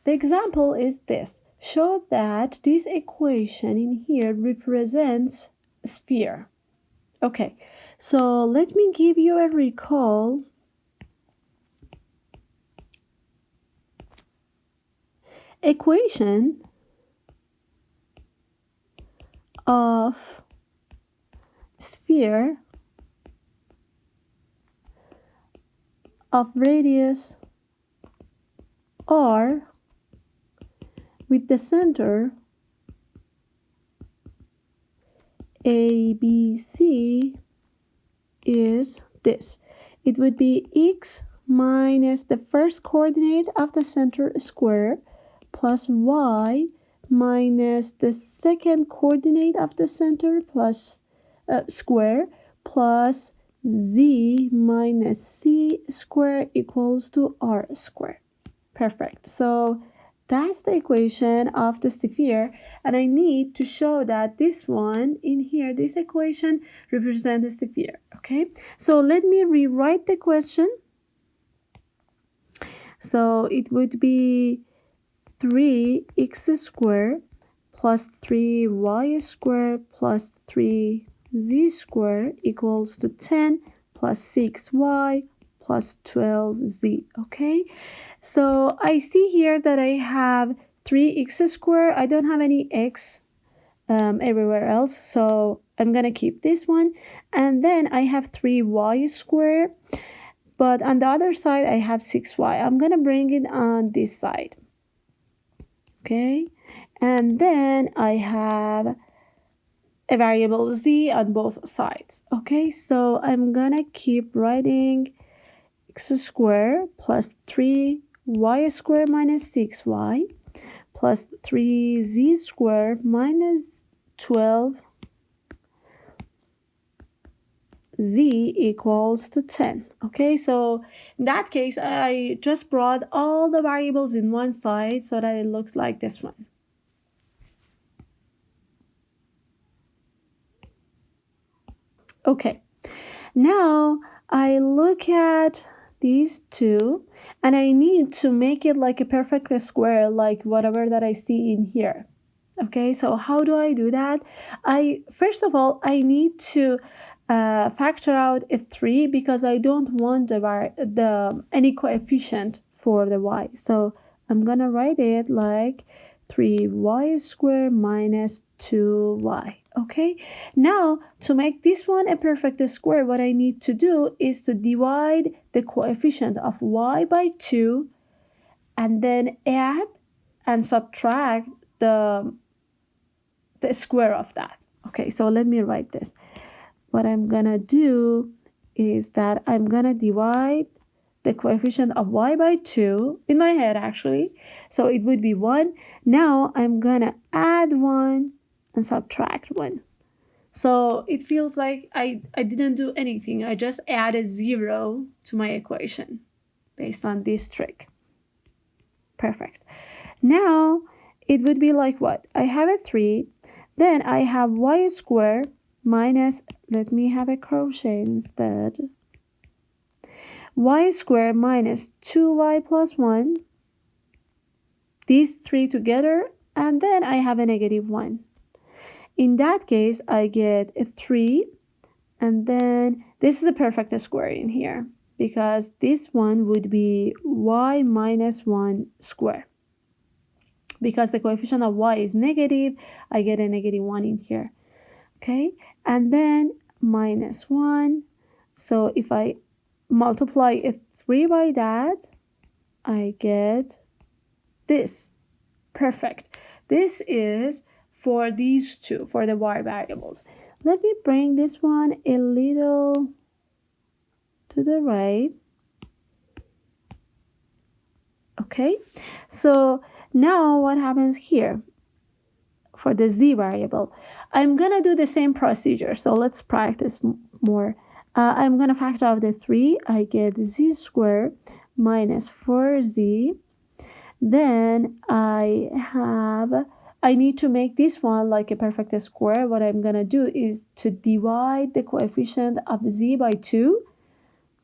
The example is this. Show that this equation in here represents a sphere. Okay, so let me give you a recall. Equation of sphere of radius r with the center ABC is this. It would be x minus the first coordinate of the center square plus y minus the second coordinate of the center plus square plus z minus c square equals to r square. Perfect. So that's the equation of the sphere, and I need to show that this one in here, this equation represents the sphere. Okay, so let me rewrite the question. So it would be 3x squared plus 3y squared plus 3z squared equals to 10 plus 6y plus 12z. Okay, so I see here that I have 3x squared. I don't have any x everywhere else, so I'm gonna keep this one. And then I have 3y squared, but on the other side I have 6y. I'm gonna bring it on this side. Okay, and then I have a variable z on both sides. Okay, so I'm gonna keep writing x squared plus 3y squared minus 6y plus 3z squared minus 12z equals to 10. Okay, so in that case, I just brought all the variables in one side so that it looks like this one. Okay, now I look at these two and I need to make it like a perfect square, like whatever that I see in here. Okay, so how do I do that? First of all, I need to factor out a 3 because I don't want any coefficient for the y. So I'm gonna write it like 3y squared minus 2y. Okay, now to make this one a perfect square, what I need to do is to divide the coefficient of y by 2 and then add and subtract the square of that. Okay, so let me write this. What I'm gonna do is that I'm gonna divide the coefficient of y by 2 in my head actually, so it would be 1. Now I'm gonna add 1 and subtract 1. So it feels like I didn't do anything. I just added 0 to my equation based on this trick. Perfect. Now it would be like what? I have a 3, then I have y squared minus, let me have a crochet instead, y squared minus 2y plus 1, these three together, and then I have a negative 1. In that case, I get a 3, and then this is a perfect square in here because this one would be y minus 1 square. Because the coefficient of y is negative, I get a negative 1 in here. Okay, and then minus 1. So if I multiply a 3 by that, I get this. Perfect. This is for these two, for the y variables. Let me bring this one a little to the right. Okay, so now what happens here? For the z variable, I'm gonna do the same procedure. So let's practice more. I'm gonna factor out the 3. I get z squared minus 4z. Then I need to make this one like a perfect square. What I'm gonna do is to divide the coefficient of z by 2.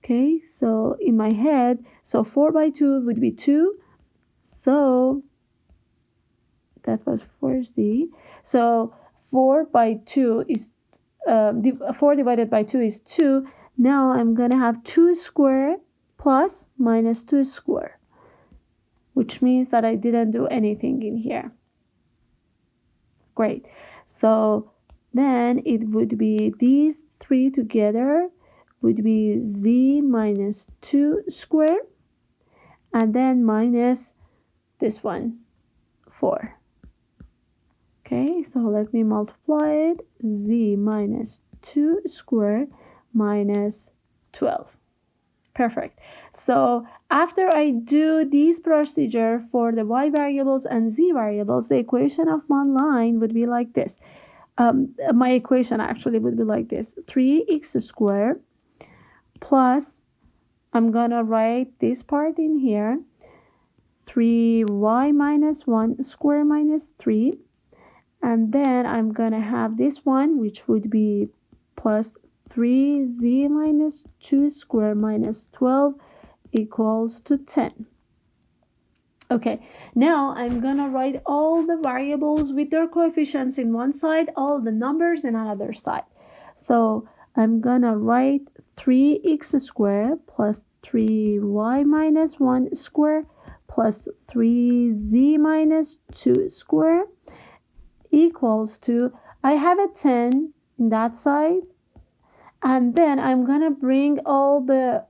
Okay, so in my head, so 4 by 2 would be 2. So that was 4z. So 4 by 2 is 4 divided by 2 is 2. Now I'm going to have 2 squared plus minus 2 squared, which means that I didn't do anything in here. Great. So then it would be these three together would be z minus 2 squared, and then minus this one, 4. Okay, so let me multiply it. Z minus 2 squared minus 12. Perfect. So after I do this procedure for the y variables and z variables, the equation of my line would be like this. My equation actually would be like this. 3x squared plus, I'm going to write this part in here, 3y minus 1 square minus 3. And then I'm going to have this one, which would be plus 3z minus 2 square minus 12 equals to 10. Okay, now I'm going to write all the variables with their coefficients in one side, all the numbers in another side. So I'm going to write 3x squared plus 3y minus 1 square plus 3z minus 2 square equals to, I have a 10 in that side, and then I'm gonna bring all the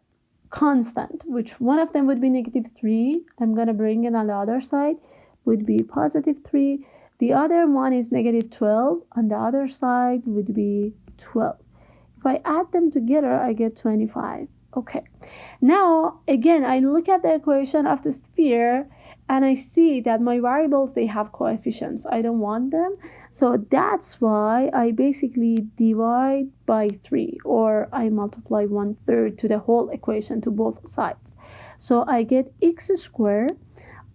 constant, which one of them would be -3. I'm gonna bring it on the other side, would be +3. The other one is -12. On the other side would be 12. If I add them together, I get 25. Okay. Now, again, I look at the equation of the sphere and I see that my variables, they have coefficients. I don't want them. So that's why I basically divide by 3, or I multiply 1/3 to the whole equation to both sides. So I get x squared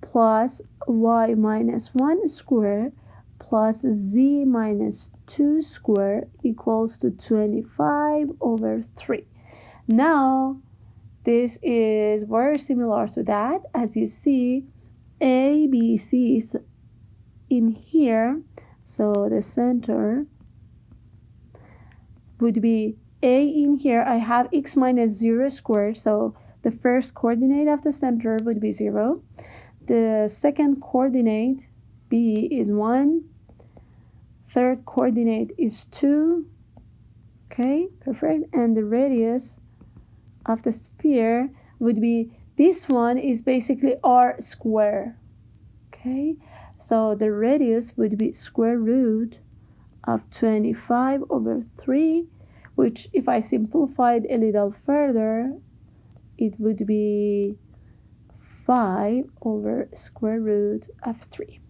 plus y minus 1 squared plus z minus 2 squared equals to 25/3. Now, this is very similar to that. As you see, A, B, C is in here. So the center would be A in here. I have x minus 0 squared. So the first coordinate of the center would be 0. The second coordinate, B, is 1. Third coordinate is 2. Okay, perfect. And the radius of the sphere would be, this one is basically r square. Okay, so the radius would be square root of 25/3, which if I simplified a little further, it would be 5/square root of 3.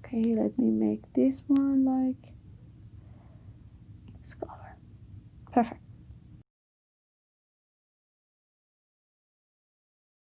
Okay, let me make this one like this color. Perfect.